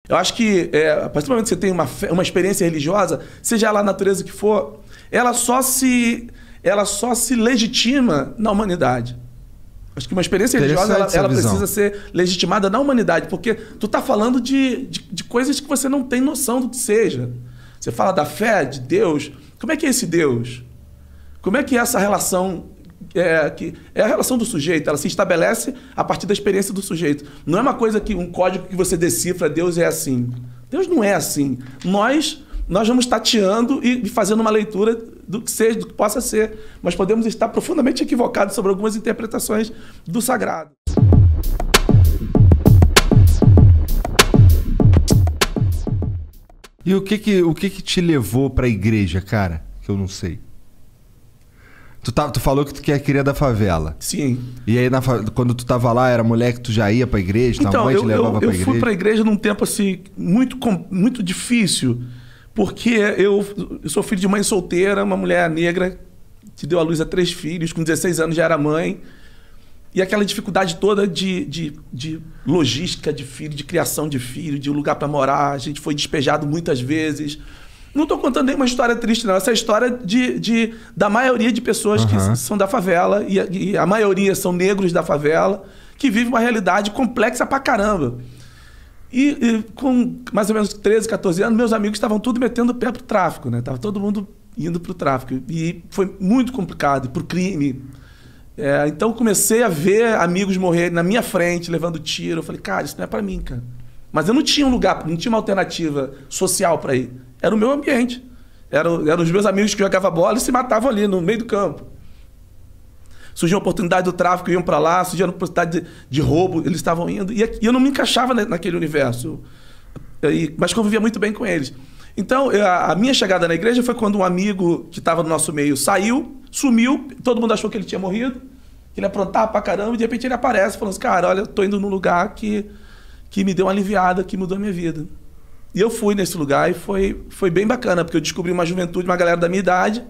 Eu acho que, a partir do momento que você tem uma experiência religiosa, seja ela a natureza que for, ela só se legitima na humanidade. Acho que uma experiência religiosa ela precisa ser legitimada na humanidade, porque tu está falando de coisas que você não tem noção do que seja. Você fala da fé, de Deus. Como é que é esse Deus? Como é que é essa relação? Que é a relação do sujeito, ela se estabelece a partir da experiência do sujeito. Não é uma coisa que um código que você decifra, Deus é assim. Deus não é assim. Nós vamos tateando e fazendo uma leitura do que seja, do que possa ser. Mas podemos estar profundamente equivocados sobre algumas interpretações do sagrado. E o que te levou para a igreja, cara? Que eu não sei. Tu falou que tu queria da favela. Sim. E aí, quando tu tava lá, era moleque, tu já ia pra igreja? Então, mãe te levava pra igreja? Eu fui pra igreja num tempo assim, muito difícil, porque eu sou filho de mãe solteira, uma mulher negra que deu à luz a 3 filhos, com 16 anos já era mãe. E aquela dificuldade toda de logística de filho, de criação de filho, de lugar para morar. A gente foi despejado muitas vezes. Não estou contando nenhuma história triste, não. Essa é a história da maioria de pessoas que são da favela, e a maioria são negros da favela, que vivem uma realidade complexa pra caramba. E com mais ou menos 13, 14 anos, meus amigos estavam tudo metendo o pé pro tráfico, né? Tava todo mundo indo pro tráfico. E foi muito complicado, pro crime. Então comecei a ver amigos morrerem na minha frente, levando tiro. Eu falei, cara, isso não é pra mim, cara. Mas eu não tinha um lugar, não tinha uma alternativa social para ir. Era o meu ambiente. Eram os meus amigos que jogavam bola e se matavam ali, no meio do campo. Surgiu a oportunidade do tráfico, iam para lá. Surgiu a oportunidade de roubo, eles estavam indo. E eu não me encaixava naquele universo. Mas convivia muito bem com eles. Então, a minha chegada na igreja foi quando um amigo que estava no nosso meio saiu, sumiu, todo mundo achou que ele tinha morrido, que ele aprontava pra caramba, e de repente ele aparece falando assim, cara, olha, eu tô indo num lugar que me deu uma aliviada, que mudou a minha vida. E eu fui nesse lugar e foi bem bacana, porque eu descobri uma juventude, uma galera da minha idade,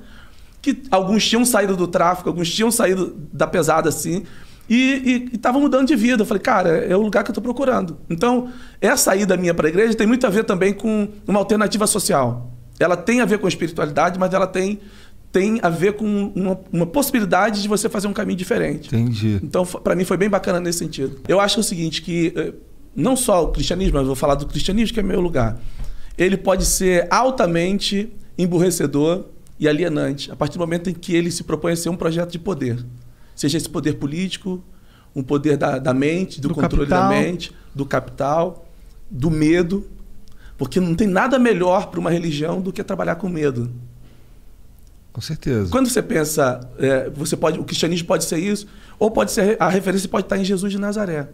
que alguns tinham saído do tráfico, alguns tinham saído da pesada, assim, e estavam mudando de vida. Eu falei, cara, é o lugar que eu estou procurando. Então, essa ida minha para a igreja tem muito a ver também com uma alternativa social. Ela tem a ver com a espiritualidade, mas ela tem a ver com uma possibilidade de você fazer um caminho diferente. Entendi. Então, para mim, foi bem bacana nesse sentido. Eu acho o seguinte, que não só o cristianismo, mas eu vou falar do cristianismo, que é meu lugar. Ele pode ser altamente emburrecedor e alienante, a partir do momento em que ele se propõe a ser um projeto de poder. Seja esse poder político, um poder da mente, do controle da mente, do capital, do medo. Porque não tem nada melhor para uma religião do que trabalhar com medo. Com certeza. Quando você pensa, o cristianismo pode ser isso, ou pode ser, a referência pode estar em Jesus de Nazaré,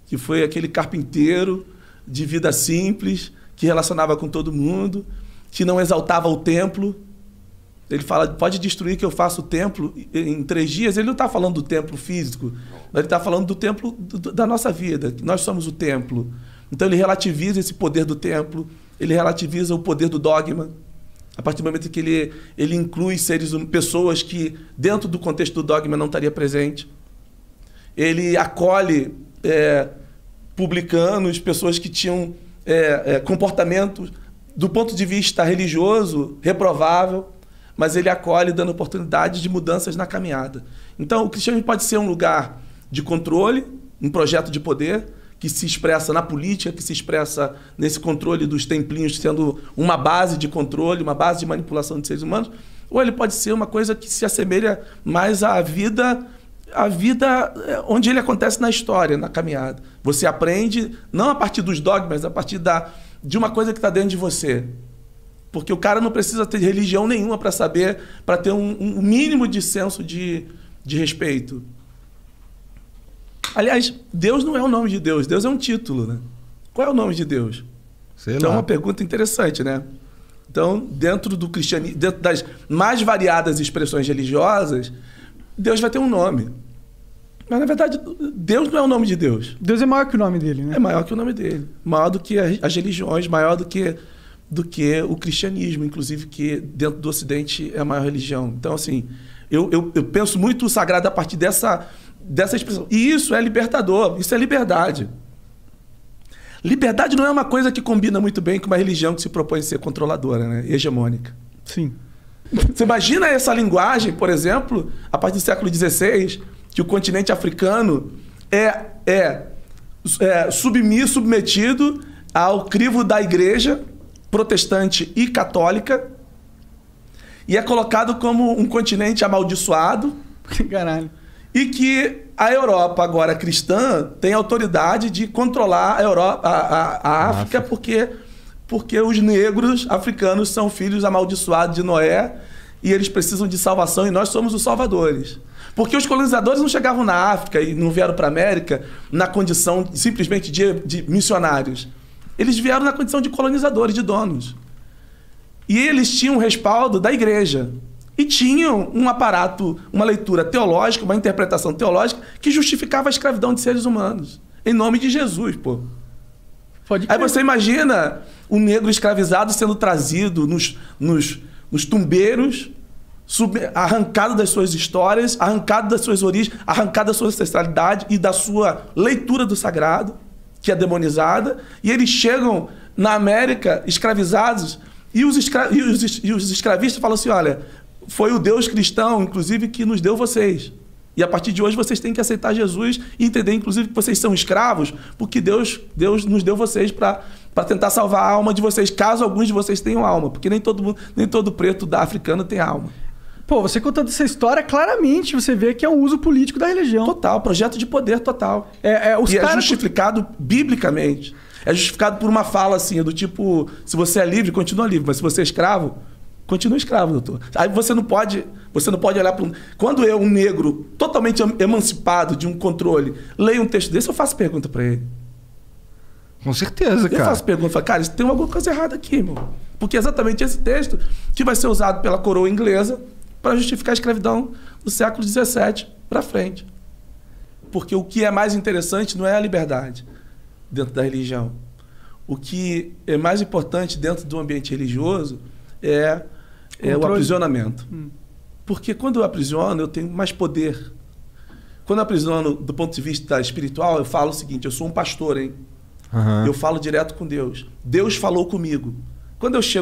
que foi aquele carpinteiro de vida simples, que relacionava com todo mundo, que não exaltava o templo. Ele fala, pode destruir que eu faço o templo em 3 dias. Ele não está falando do templo físico, ele está falando do templo da nossa vida, que nós somos o templo. Então ele relativiza esse poder do templo, ele relativiza o poder do dogma, a partir do momento em que ele inclui pessoas que dentro do contexto do dogma não estaria presente. Ele acolhe publicanos, pessoas que tinham comportamentos do ponto de vista religioso reprovável, mas ele acolhe dando oportunidade de mudanças na caminhada. Então, o cristianismo pode ser um lugar de controle, um projeto de poder, que se expressa na política, que se expressa nesse controle dos templinhos sendo uma base de controle, uma base de manipulação de seres humanos, ou ele pode ser uma coisa que se assemelha mais à vida onde ele acontece na história, na caminhada. Você aprende não a partir dos dogmas, a partir de uma coisa que está dentro de você. Porque o cara não precisa ter religião nenhuma para saber, para ter um mínimo de senso de respeito. Aliás, Deus não é o nome de Deus, Deus é um título, né? Qual é o nome de Deus? Sei então lá. É uma pergunta interessante, né? Então, dentro do cristianismo, dentro das mais variadas expressões religiosas, Deus vai ter um nome. Mas, na verdade, Deus não é o nome de Deus. Deus é maior que o nome dele, né? É maior que o nome dele. Maior do que as religiões, maior do que o cristianismo, inclusive, que dentro do Ocidente é a maior religião. Então, assim, eu penso muito o sagrado a partir dessa expressão. E isso é libertador, isso é liberdade. Liberdade não é uma coisa que combina muito bem com uma religião que se propõe a ser controladora, né? Hegemônica. Sim. Você imagina essa linguagem, por exemplo, a partir do século XVI, que o continente africano é submetido ao crivo da igreja protestante e católica e é colocado como um continente amaldiçoado. Caralho. E que a Europa, agora cristã, tem autoridade de controlar a África porque os negros africanos são filhos amaldiçoados de Noé e eles precisam de salvação e nós somos os salvadores. Porque os colonizadores não chegavam na África e não vieram para a América na condição simplesmente de missionários. Eles vieram na condição de colonizadores, de donos. E eles tinham um respaldo da igreja. E tinham um aparato, uma leitura teológica, uma interpretação teológica que justificava a escravidão de seres humanos. Em nome de Jesus, pô. Aí você imagina um negro escravizado sendo trazido nos tumbeiros, arrancado das suas histórias, arrancado das suas origens, arrancado da sua ancestralidade e da sua leitura do sagrado, que é demonizada, e eles chegam na América escravizados e os escravistas falam assim, olha, foi o Deus cristão, inclusive, que nos deu vocês. E a partir de hoje vocês têm que aceitar Jesus e entender, inclusive, que vocês são escravos, porque Deus nos deu vocês para tentar salvar a alma de vocês, caso alguns de vocês tenham alma. Porque nem todo preto da africano tem alma. Pô, você contando essa história, claramente você vê que é um uso político da religião. Total, projeto de poder total. É justificado biblicamente. É justificado por uma fala assim, do tipo, se você é livre, continua livre, mas se você é escravo, continua escravo, doutor. Aí você não pode olhar para um... Quando eu, um negro totalmente emancipado de um controle, leio um texto desse, eu faço pergunta para ele. Com certeza, cara. Eu faço pergunta, falo, cara, tem alguma coisa errada aqui, irmão. Porque é exatamente esse texto que vai ser usado pela coroa inglesa para justificar a escravidão do século XVII para frente. Porque o que é mais interessante não é a liberdade dentro da religião. O que é mais importante dentro do ambiente religioso é o aprisionamento. Porque quando eu aprisiono, eu tenho mais poder. Quando eu aprisiono do ponto de vista espiritual, eu falo o seguinte, eu sou um pastor, hein? Uhum. Eu falo direto com Deus. Deus falou comigo. Se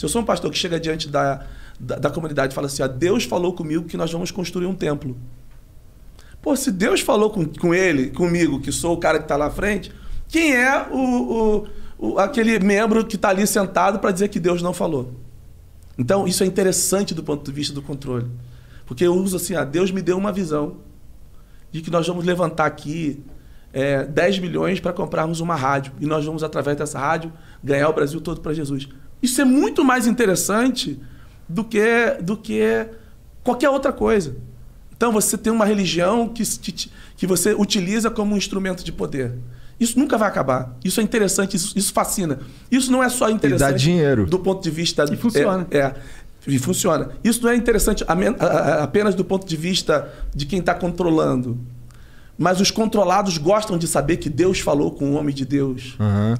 eu sou um pastor que chega diante da comunidade e fala assim, Deus falou comigo que nós vamos construir um templo. Pô, se Deus falou comigo, que sou o cara que está lá à frente, quem é aquele membro que está ali sentado para dizer que Deus não falou? Então, isso é interessante do ponto de vista do controle. Porque eu uso assim, Deus me deu uma visão de que nós vamos levantar aqui 10 milhões para comprarmos uma rádio. E nós vamos, através dessa rádio, ganhar o Brasil todo para Jesus. Isso é muito mais interessante do que qualquer outra coisa. Então, você tem uma religião que você utiliza como um instrumento de poder. Isso nunca vai acabar. Isso é interessante, isso fascina. Isso não é só interessante... E dá dinheiro. Do ponto de vista... E funciona. E funciona. Isso não é interessante apenas do ponto de vista de quem está controlando. Mas os controlados gostam de saber que Deus falou com o homem de Deus. Uhum.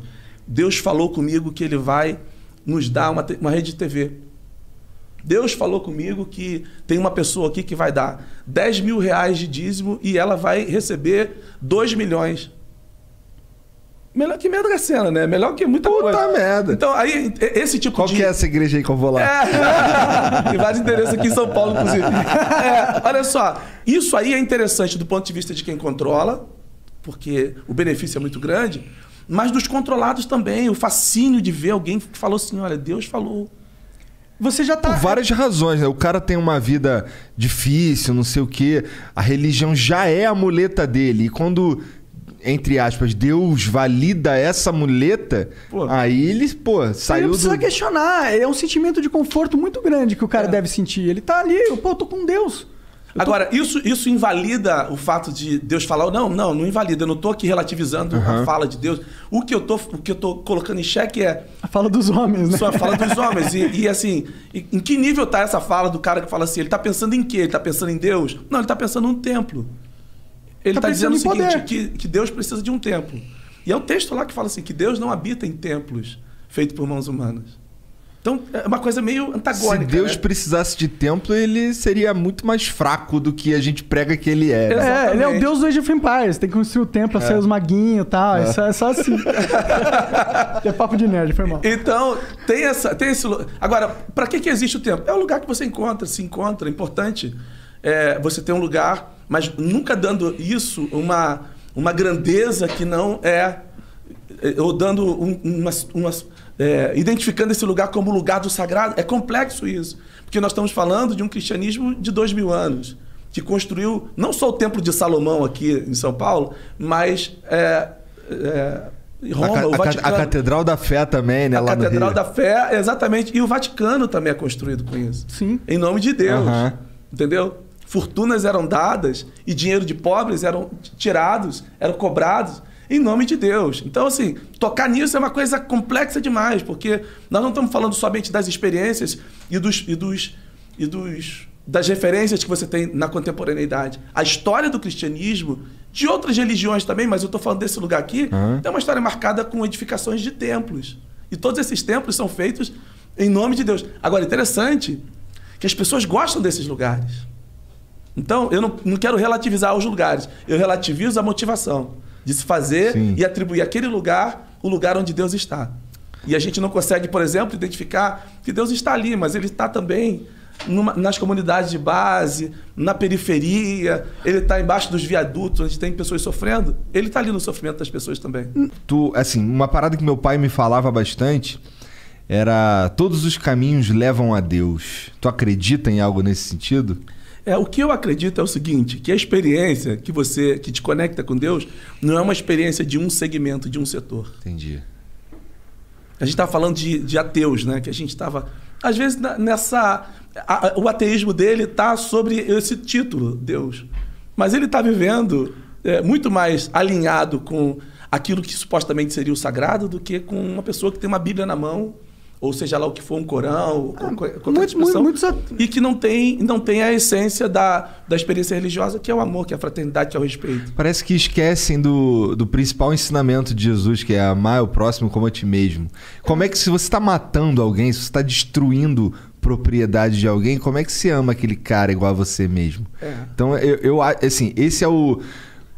Deus falou comigo que ele vai nos dar uma rede de TV. Deus falou comigo que tem uma pessoa aqui que vai dar 10 mil reais de dízimo e ela vai receber 2 milhões. Melhor que Mega Sena, né? Melhor que muita coisa. Puta merda. Então, aí, esse tipo Qual que é essa igreja aí que eu vou lá? Tem vários endereços aqui em São Paulo, inclusive. Olha só, isso aí é interessante do ponto de vista de quem controla, porque o benefício é muito grande, mas dos controlados também, o fascínio de ver alguém que falou assim, olha, Deus falou. Você já tá... Por várias razões, né? O cara tem uma vida difícil, não sei o quê. A religião já é a muleta dele. E quando, entre aspas, Deus valida essa muleta, aí ele, saiu do... Ele precisa questionar. É um sentimento de conforto muito grande que o cara deve sentir. Ele tá ali, eu tô com Deus. Agora, isso invalida o fato de Deus falar... Não invalida. Eu não estou aqui relativizando a fala de Deus. O que eu tô colocando em xeque é... A fala dos homens, né? Só a fala dos homens. E assim, em que nível está essa fala do cara que fala assim? Ele está pensando em quê? Ele está pensando em Deus? Não, ele está pensando num templo. Ele está dizendo o seguinte, que Deus precisa de um templo. E é um texto lá que fala assim, que Deus não habita em templos feitos por mãos humanas. Então, é uma coisa meio antagônica. Se Deus né? precisasse de templo, ele seria muito mais fraco do que a gente prega que ele é. É, ele é o deus do Age of Empires. Tem que construir o templo, ser os maguinhos e tal. É só assim. É papo de nerd, foi mal. Então, tem esse... Agora, para que existe o templo? É o lugar que você se encontra. É importante você ter um lugar, mas nunca dando isso uma grandeza que não é... Ou dando identificando esse lugar como lugar do sagrado. É complexo isso. Porque nós estamos falando de um cristianismo de 2000 anos, que construiu não só o Templo de Salomão aqui em São Paulo, mas Roma, o Vaticano. A Catedral da Fé também, né? A lá Catedral no Rio. da Fé, exatamente. E o Vaticano também é construído com isso. Sim. Em nome de Deus. Uhum. Entendeu? Fortunas eram dadas e dinheiro de pobres eram tirados, eram cobrados em nome de Deus. Então, assim, tocar nisso é uma coisa complexa demais, porque nós não estamos falando somente das experiências das referências que você tem na contemporaneidade. A história do cristianismo, de outras religiões também, mas eu estou falando desse lugar aqui, é uma história marcada com edificações de templos. E todos esses templos são feitos em nome de Deus. Agora, interessante que as pessoas gostam desses lugares. Então, eu não quero relativizar os lugares, eu relativizo a motivação de se fazer e atribuir àquele lugar o lugar onde Deus está. E a gente não consegue, por exemplo, identificar que Deus está ali, mas Ele está também nas comunidades de base, na periferia, Ele está embaixo dos viadutos, onde tem pessoas sofrendo. Ele está ali no sofrimento das pessoas também. Assim, uma parada que meu pai me falava bastante era: todos os caminhos levam a Deus. Tu acredita em algo nesse sentido? O que eu acredito é o seguinte, que a experiência que te conecta com Deus não é uma experiência de um segmento, de um setor. Entendi. A gente estava falando de ateus, né? Que a gente estava... Às vezes, o ateísmo dele está sobre esse título, Deus. Mas ele está vivendo muito mais alinhado com aquilo que supostamente seria o sagrado do que com uma pessoa que tem uma Bíblia na mão, ou seja lá o que for, um Corão, qualquer expressão, e que não tem a essência da experiência religiosa, que é o amor, que é a fraternidade, que é o respeito. Parece que esquecem do principal ensinamento de Jesus, que é amar o próximo como a ti mesmo. Como é que, se você está matando alguém, se você está destruindo propriedade de alguém, como é que se ama aquele cara igual a você mesmo? Então, assim, esse é o...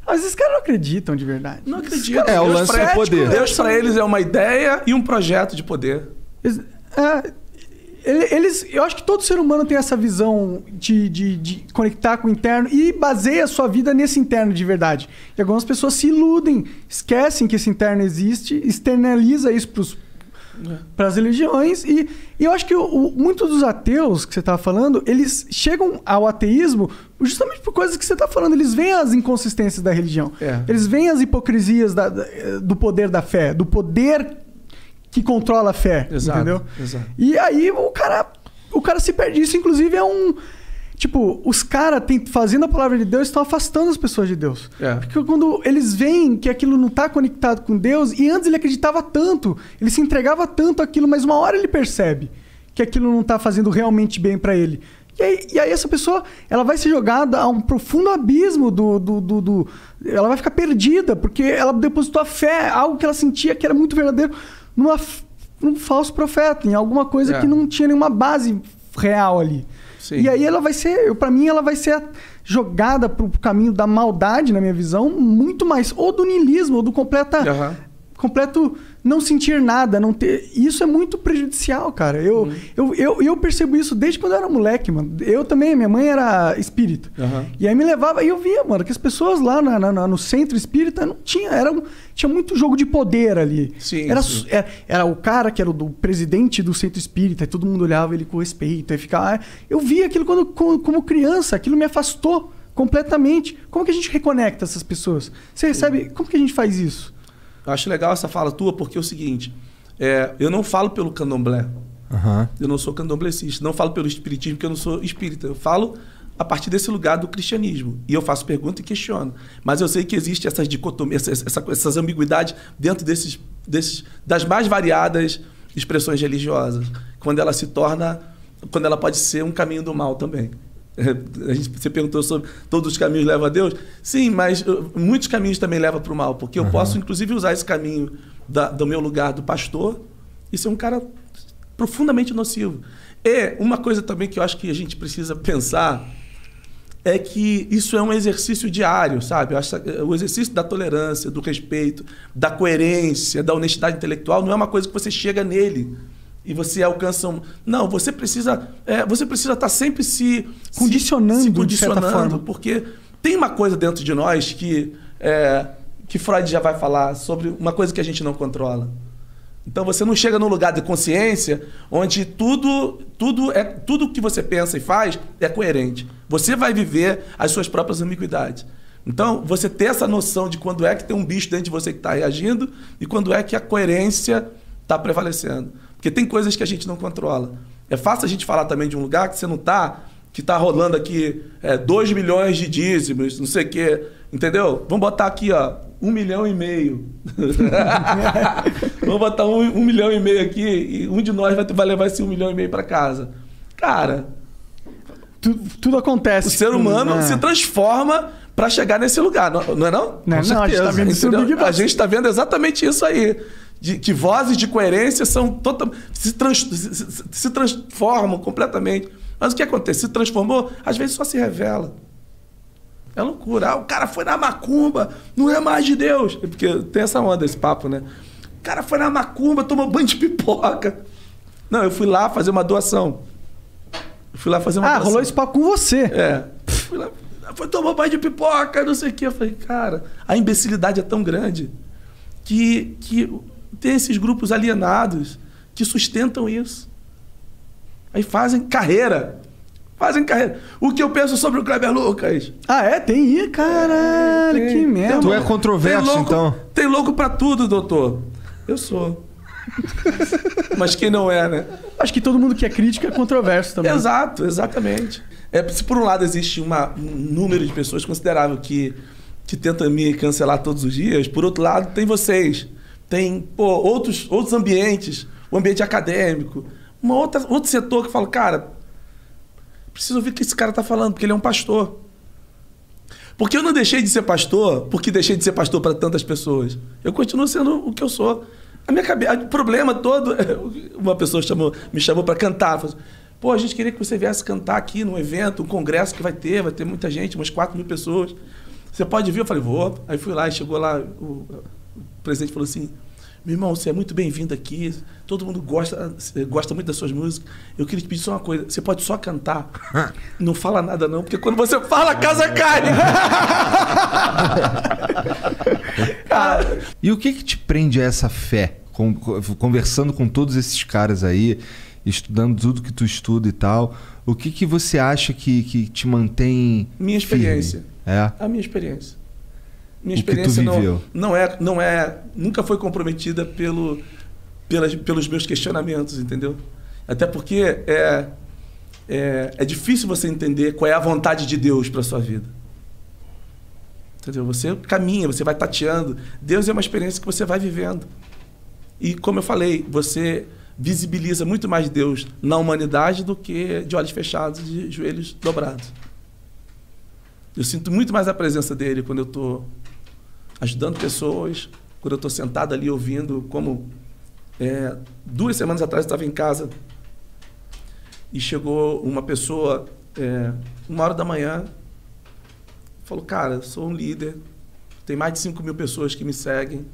Mas esses caras não acreditam de verdade. Não acreditam. O lance do poder. Deus para eles é uma ideia e um projeto de poder. Eu acho que todo ser humano tem essa visão de conectar com o interno e baseia a sua vida nesse interno de verdade. E algumas pessoas se iludem, esquecem que esse interno existe, externaliza isso para as religiões. E eu acho que muitos dos ateus que você estava falando, eles chegam ao ateísmo justamente por coisas que você está falando. Eles veem as inconsistências da religião. Eles veem as hipocrisias do poder da fé, do poder que controla a fé, entendeu? Exato. E aí o cara se perde. Isso, inclusive, é um... Tipo, os caras fazendo a palavra de Deus estão afastando as pessoas de Deus. Porque quando eles veem que aquilo não está conectado com Deus, e antes ele acreditava tanto, ele se entregava tanto àquilo, mas uma hora ele percebe que aquilo não está fazendo realmente bem para ele. E aí essa pessoa, ela vai ser jogada a um profundo abismo ela vai ficar perdida, porque ela depositou a fé, algo que ela sentia que era muito verdadeiro, num falso profeta, em alguma coisa que não tinha nenhuma base real ali. Sim. E aí ela vai ser, pra mim, ela vai ser jogada pro caminho da maldade, na minha visão, muito mais, ou do niilismo, ou do completo não sentir nada, não ter... Isso é muito prejudicial, cara. Eu percebo isso desde quando eu era moleque, mano. Eu também, minha mãe era espírita. E aí me levava, e eu via, mano, que as pessoas lá no centro espírita não tinha, tinha muito jogo de poder ali. Sim, era o cara que era o presidente do centro espírita, e todo mundo olhava ele com respeito, aí ficava... Eu via aquilo como criança, aquilo me afastou completamente. Como que a gente reconecta essas pessoas? Você recebe... Como que a gente faz isso? Eu acho legal essa fala tua, porque é o seguinte, eu não falo pelo candomblé, eu não sou candomblecista, não falo pelo espiritismo, porque eu não sou espírita, eu falo a partir desse lugar do cristianismo, e eu faço pergunta e questiono, mas eu sei que existe essas dicotomias, essas ambiguidades dentro das mais variadas expressões religiosas, quando ela pode ser um caminho do mal também. Você perguntou sobre todos os caminhos levam a Deus? Sim, mas muitos caminhos também levam para o mal, porque eu posso inclusive usar esse caminho do meu lugar do pastor e ser um cara profundamente nocivo. E uma coisa também que eu acho que a gente precisa pensar é que isso é um exercício diário, sabe? O exercício da tolerância, do respeito, da coerência, da honestidade intelectual não é uma coisa que você chega nele e você alcança um... Não, você precisa estar sempre se condicionando, de certa forma. porque tem uma coisa dentro de nós que Freud já vai falar sobre uma coisa que a gente não controla. Então você não chega num lugar de consciência onde tudo que você pensa e faz é coerente. Você vai viver as suas próprias ambiguidades. Então você ter essa noção de quando é que tem um bicho dentro de você que está reagindo e quando é que a coerência está prevalecendo. Porque tem coisas que a gente não controla. É fácil a gente falar também de um lugar que você não está, que está rolando aqui 2 milhões de dízimos, não sei o quê, entendeu? Vamos botar aqui, ó, 1,5 milhão. Vamos botar 1,5 milhão aqui e um de nós vai levar esse 1,5 milhão para casa. Cara, tudo acontece. O ser humano se transforma para chegar nesse lugar, não é não? Não, a gente está vendo isso no Big Brother. A gente está vendo exatamente isso aí. Que vozes de coerência são se transformam completamente. Mas o que acontece? Se transformou, às vezes só se revela. É loucura. O cara foi na macumba, não é mais de Deus. Porque tem essa onda, esse papo, né? O cara foi na macumba, tomou banho de pipoca. Não, eu fui lá fazer uma doação. Rolou esse papo com você. Fui lá, foi tomar banho de pipoca, não sei o quê. Eu falei, cara, a imbecilidade é tão grande que tem esses grupos alienados que sustentam isso. Aí fazem carreira. O que eu penso sobre o Kleber Lucas? Tem isso? Caralho, que merda. Tu é controverso, então? Tem louco pra tudo, doutor. Eu sou. Mas quem não é, né? Acho que todo mundo que é crítico é controverso também. Exato, exatamente. Se por um lado existe um número de pessoas considerável que tenta me cancelar todos os dias, por outro lado tem vocês. Tem outros ambientes, o ambiente acadêmico, outro setor que fala, cara, preciso ouvir o que esse cara está falando, porque ele é um pastor. Porque eu não deixei de ser pastor porque deixei de ser pastor para tantas pessoas. Eu continuo sendo o que eu sou. O problema todo... Uma pessoa me chamou para cantar. Falou, pô, a gente queria que você viesse cantar aqui num evento, um congresso que vai ter muita gente, umas 4.000 pessoas. Você pode vir? Eu falei, vou. Aí fui lá e chegou lá, o presidente falou assim, meu irmão, você é muito bem-vindo aqui, todo mundo gosta muito das suas músicas. Eu queria te pedir só uma coisa, você pode só cantar, não fala nada não, porque quando você fala, a casa cai. E o que te prende a essa fé? Conversando com todos esses caras aí, estudando tudo que tu estuda e tal, o que você acha que te mantém Minha experiência. Firme? A minha experiência. Minha experiência nunca foi comprometida pelos meus questionamentos, entendeu? Até porque é difícil você entender qual é a vontade de Deus para sua vida. Entendeu? Você caminha, você vai tateando. Deus é uma experiência que você vai vivendo. E como eu falei, você visibiliza muito mais Deus na humanidade do que de olhos fechados e de joelhos dobrados. Eu sinto muito mais a presença dele quando eu estou ajudando pessoas, quando eu estou sentado ali ouvindo, como 2 semanas atrás eu estava em casa e chegou uma pessoa, 1h da manhã, falou, cara, sou um líder, tem mais de 5.000 pessoas que me seguem,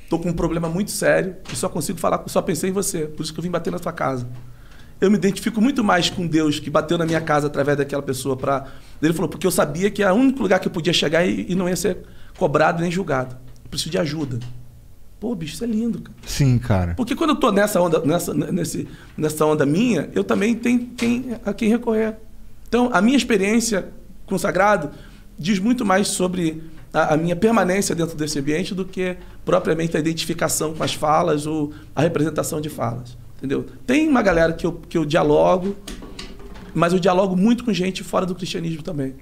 estou com um problema muito sério e só pensei em você, por isso que eu vim bater na sua casa. Eu me identifico muito mais com Deus que bateu na minha casa através daquela pessoa. Ele falou, porque eu sabia que era o único lugar que eu podia chegar e não ia ser cobrado nem julgado. Eu preciso de ajuda. Pô, bicho, isso é lindo, cara. Sim, cara. Porque quando eu tô nessa onda minha, eu também tenho a quem recorrer. Então, a minha experiência com o sagrado diz muito mais sobre a minha permanência dentro desse ambiente do que propriamente a identificação com as falas ou a representação de falas. Entendeu? Tem uma galera que eu dialogo, mas eu dialogo muito com gente fora do cristianismo também.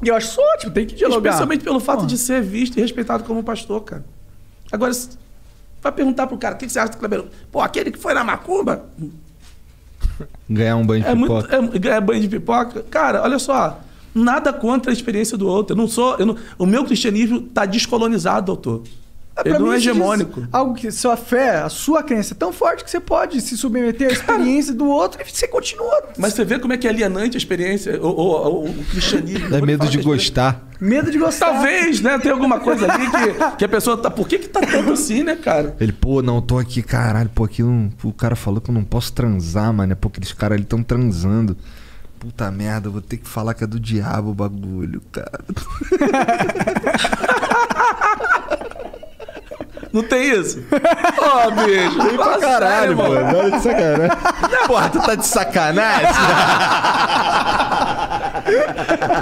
E eu acho isso ótimo, tem que dialogar. Especialmente pelo fato de ser visto e respeitado como pastor, cara. Agora, vai perguntar pro cara, o que você acha do Kleber? Pô, aquele que foi na macumba... Ganhar um banho de pipoca. Ganhar banho de pipoca. Cara, olha só, nada contra a experiência do outro. O meu cristianismo está descolonizado, doutor. Ele não é hegemônico. Algo que sua fé, a sua crença é tão forte que você pode se submeter à experiência do outro e você continua. Mas você vê como é que é alienante a experiência, o cristianismo. É medo de gostar. Medo de gostar. Talvez, né? Tem alguma coisa ali que a pessoa tá... Por que tá tanto assim, né, cara? Ele, pô, não, tô aqui, caralho, pô, aqui não... O cara falou que eu não posso transar, mano. Pô, aqueles caras ali tão transando. Puta merda, eu vou ter que falar que é do diabo o bagulho, cara. Não tem isso? Ó, bicho. Tem pra caralho, mano. Olha de sacanagem. Porra, tu tá de sacanagem?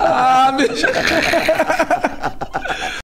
Ah, bicho.